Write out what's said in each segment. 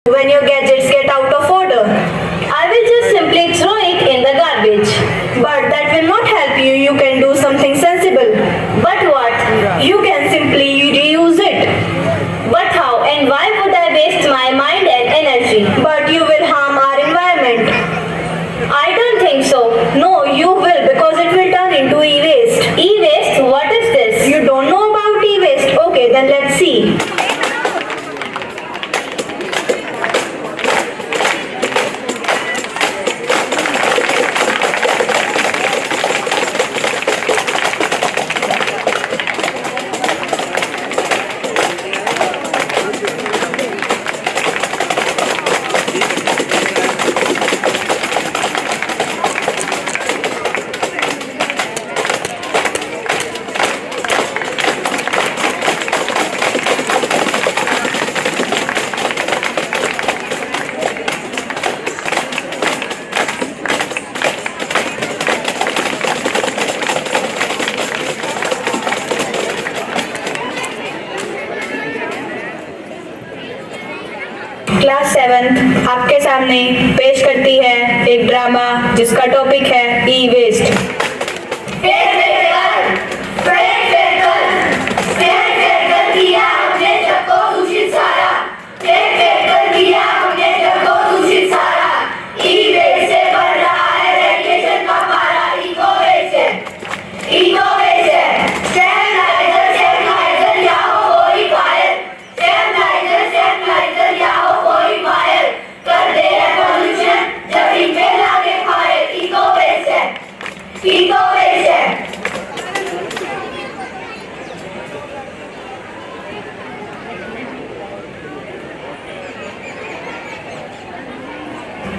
when your gadgets get out of order? I will just simply throw it in the garbage. But that will not help you. You can do something sensible. But what? You can simply reuse it. But how and why would I waste my mind and energy? But you will harm our environment. I don't think so. No, you will, because it will turn into e-waste. E-waste? What is this? You don't know about e-waste? Okay, then let's see. Class 7 आपके सामने पेश करती है एक drama जिसका topic है ई waste.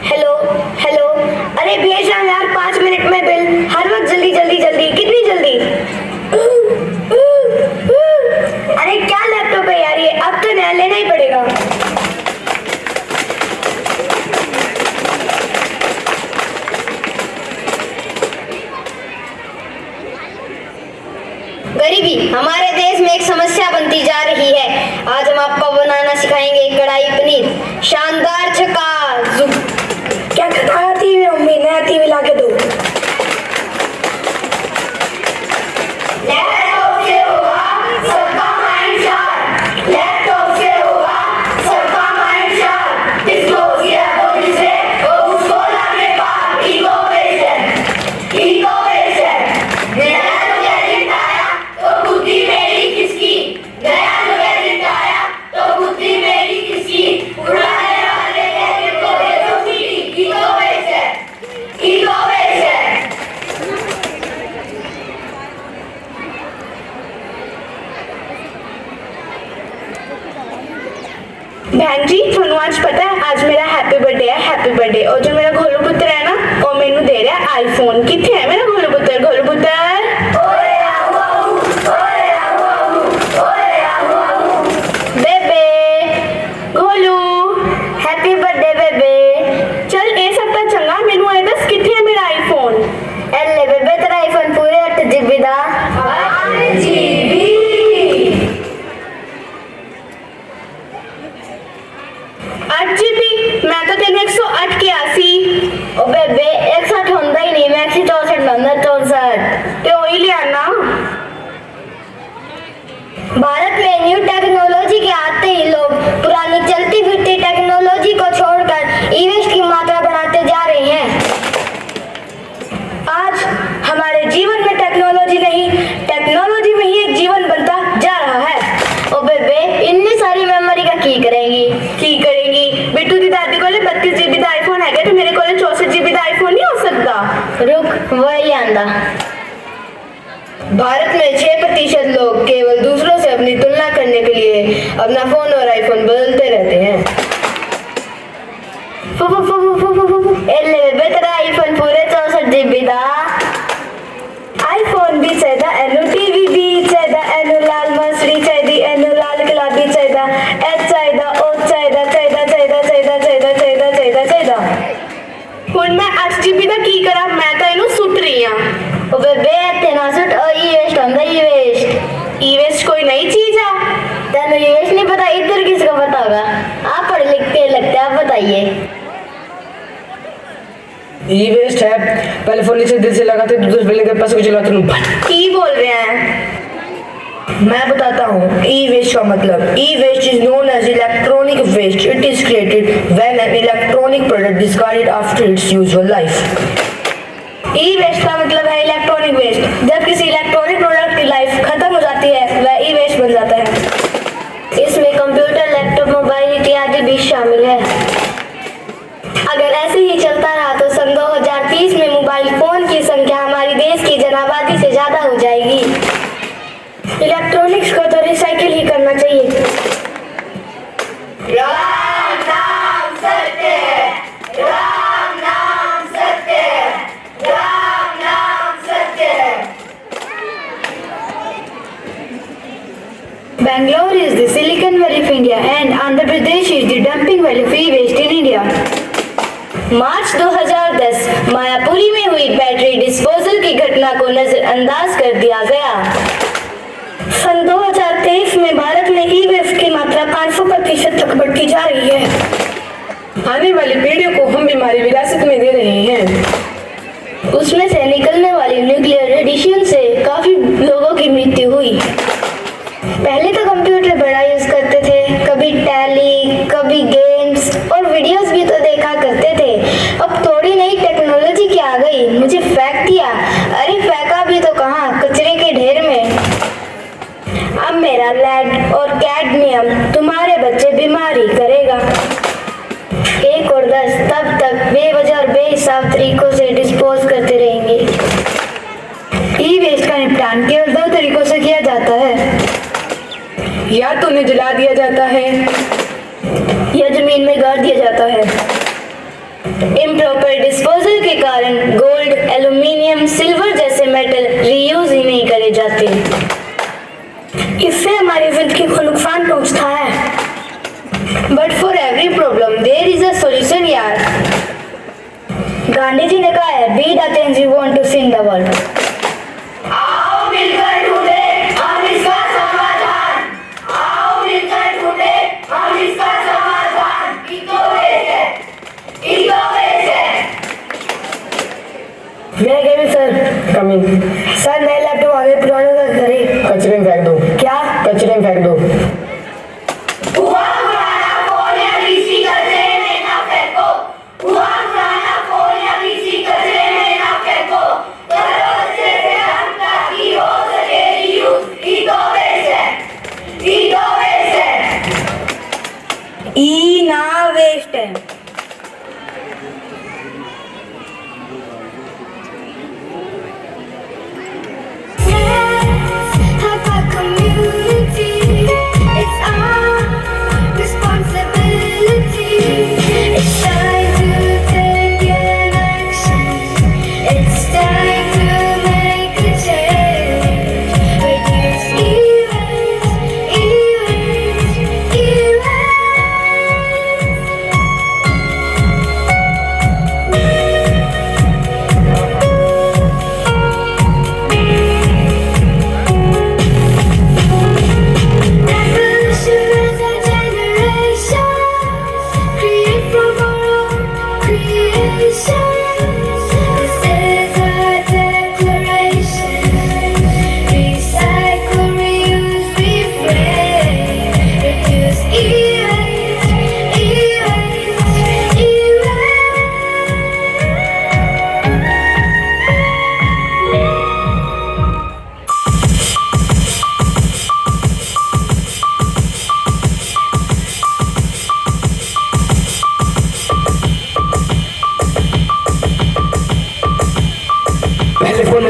Hello hello, अरे भेज रहा यार 5 मिनट में बिल। हर वक्त जल्दी जल्दी जल्दी, कितनी जल्दी? अरे क्या लैपटॉप है यार ये, अब तो नया लेना ही पड़ेगा। गरीबी हमारे देश में एक समस्या बनती जा रही है। आज हम आपको बनाना सिखाएंगे कढ़ाई पनीर, शानदार झकाझुक। क्या खटाया टीवी मम्मी, नया टीवी ला के दो। बहन जी थोनू आज पता है आज मेरा हैप्पी बर्थडे है, हैप्पी बर्थडे। और जो मेरा घोलू पुत्र है ना वो मैनू दे रहा है आईफोन। किथे है मेरा घोलू पुत्र? घोलू पुत्र बेबे, घोलू हैप्पी बर्थडे बेबे। चल ए सब तो चंगा, मैनू आए दस किथे है मेरा आईफोन? एले बेबे तेरा आईफोन पूरे 8 GB दा। 8 GB 8 GB? मैं तो तेन 108 किया सी। ओ बेबे 160 होंदा ही नहीं, मैं 64 होंदा, 64 ते वही ले आना। भारत में न्यू टेक्नोलॉजी के आते ही लोग पुरानी चलती फिरती टेक्नोलॉजी को छोड़कर ई-वेस्ट की मात्रा बढ़ाते जा रहे हैं। आज हमारे जीवन में टेक्नोलॉजी नहीं, टेक्नोलॉजी में ही एक जीवन बनता जा रहा है। ओ बेबे इतनी सारी मेमोरी का की करेंगी? की करेंगी बिट्टू दी दादी को 32 GB का आईफोन है, तो मेरे को 64 GB का आईफोन नहीं हो सकता। रुक वही आंदा। भारत में 6% लोग केवल दूसरों से अपनी तुलना करने के लिए अपना फोन और आईफोन बदलते रहते हैं। एले बेबे तेरा आईफोन पूरे 64 GB दा। आईफोन भी चाहिए, एनु टीवी भी चाहिए, एनु लाल मसरी चाहिए, एनु लाल गुलाबी चाहिए, एच चाहिए, ओ चाहिए, चाहिए चाहिए चाहिए चाहिए चाहिए चाहिए। हुन मैं 8 GB का की करा? मैं तो इनु सुट रही हां। ओ बेबे तेना सुट ओ ई-वेस्ट होंदा, ई-वेस्ट। ई वेस्ट कोई नई चीज है? तेन ई-वेस्ट नहीं पता? दिल से लगाते तो 10 बिलियन के पैसे को चलाते हूँ। ई बोल रहे हैं। मैं बताता हूँ ई वेस्ट का मतलब। E waste is known as electronic waste. It is created when an electronic product discarded after its usual life. E waste का मतलब है इलेक्ट्रॉनिक वेस्ट। जब किसी इलेक्ट्रॉनिक प्रोडक्ट की लाइफ खत्म हो जाती है वह ई वेस्ट बन जाता है। इसमें कंप्यूटर, लैपटॉप, मोबाइल इत्यादि भी शामिल है। अगर ऐसे ही चलता रहा तो सन 2030 में मोबाइल फोन की संख्या हमारी देश की जनाबादी से ज्यादा हो जाएगी। इलेक्ट्रॉनिक्स को तो रिसाइकिल ही करना चाहिए। राम नाम सत्य है, राम नाम सत्य है, राम नाम सत्य है। Bangalore is the Silicon Valley of India and Andhra Pradesh is the dumping valley of e-waste in India. मार्च 2010 मायापुरी में हुई बैटरी डिस्पोजल की घटना को नजरअंदाज कर दिया गया। सन 2023 में भारत में ई वेस्ट की मात्रा 500% तक बढ़ती जा रही है। आने वाली पीढ़ियों को हम बीमारी विरासत में दे रहे हैं। उसमें से निकलने वाली न्यूक्लियर रेडिएशन से काफी लोगों की मृत्यु हुई। पहले तो कंप्यूटर बड़ा यूज करते थे, कभी टैली, कभी गेम्स और वीडियोस भी तो देखा करते थे। अब थोड़ी नई टेक्नोलॉजी की आ गई, मुझे फेंक दिया। अरे फेंका भी तो कहाँ, कचरे के ढेर में। अब मेरा लेड और कैडमियम तुम्हारे बच्चे बीमारी करेगा। 1 और 10 तब तक बेवजह और बेहिसाब तरीकों से डिस्पोज करते रहेंगे। ई वेस्ट का निपटान केवल 2 तरीकों से किया जाता है। या तो उन्हें जला दिया जाता है या जमीन में गाड़ दिया जाता है। इम्प्रॉपर डिस्पोजल के कारण गोल्ड, एल्यूमिनियम, सिल्वर जैसे मेटल रीयूज ही नहीं करे जाते। इससे हमारी जिंदगी को नुकसान पहुंचता है। But for every problem there is a solution यार। गांधी जी ने कहा है, be the change you want to see in the world. आओ मिलकर ढूंढे हम इसका समाधान, आओ मिलकर ढूंढे हम इसका समाधान। इको वेस्ट है, इको वेस्ट है। मैं केविन सर कमिंग। सर नए लैपटॉप आगे पुराने का करें। कचरे में फेंक दो। क्या? कचरे में फेंक दो। हुआ पुराना फोन या पीसी कचरे में ना फेंको, हुआ पुराना फोन या पीसी कचरे में ना फेंको। करो अच्छे से हम ताकि हो सके रीयूज। इको वेस्ट है, इको वेस्ट है। ई ना वेस्ट है।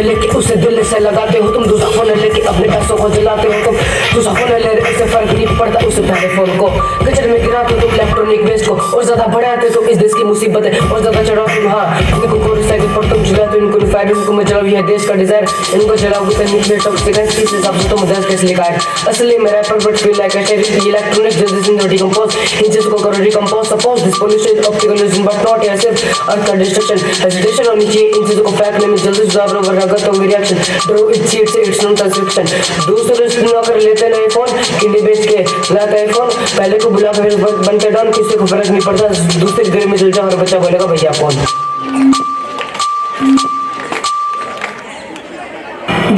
लेके उसे दिल से लगाते हो तुम। दूसरा फोन लेके अपने पैसों को जलाते हो तुम। दूसरा फोन ले इससे फर्क नहीं पड़ता उस पहले फोन को कचरे में गिराते हो तुम इलेक्ट्रॉनिक वेस्ट को। और ज्यादा बढ़ाते तो इस देश की मुसीबत है और ज्यादा चढ़ाते हो। हाँ इनको को रिसाइकिल पर तुम जलाते हो, इनको फायदे इनको में चलाओ, यह देश का डिजायर। इनको जलाओगे तो न्यूक्लियर टॉक्सिक गैस किस हिसाब से तुम देश कैसे लिखा है। असली मेरा परबट feel like a territory electronic जल्दी से डिकम्पोज। इन चीजों को करो decompose. Suppose this pollution is optical illusion but not air सिर्फ अर्थ का डिस्ट्रक्शन। हेजिटेशन होनी चाहिए इन चीजों को फेंकने में, जल्दी सुधार वरना अगर तो reaction draw it's it's not construction. दूसरे इस्तेमाल कर लेते नए फोन किंडी बेच के लाता है फोन। पहले को बुला कर बनते डाउन, किसी को फर्क नहीं पड़ता। दूसरे घर में चल जाओ और बच्चा बोलेगा भैया phone.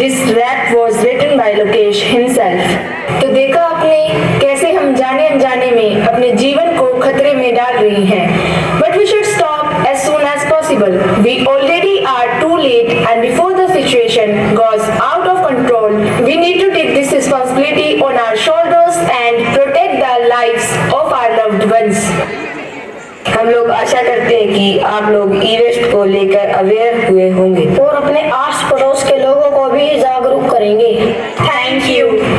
This rap was written by Lokesh himself. तो देखा आपने कैसे हम जाने अनजाने में अपने जीवन को खतरे में डाल रही हैं. But we should stop as soon as possible. We already are too late, and before the situation goes out of control, we need to take this responsibility on our shoulders and protect the lives of our loved ones. हम लोग आशा करते हैं कि आप लोग ई waste को लेकर aware हुए होंगे और अपने आस पड़ोस के लोगों को भी जागरूक करेंगे. Thank you.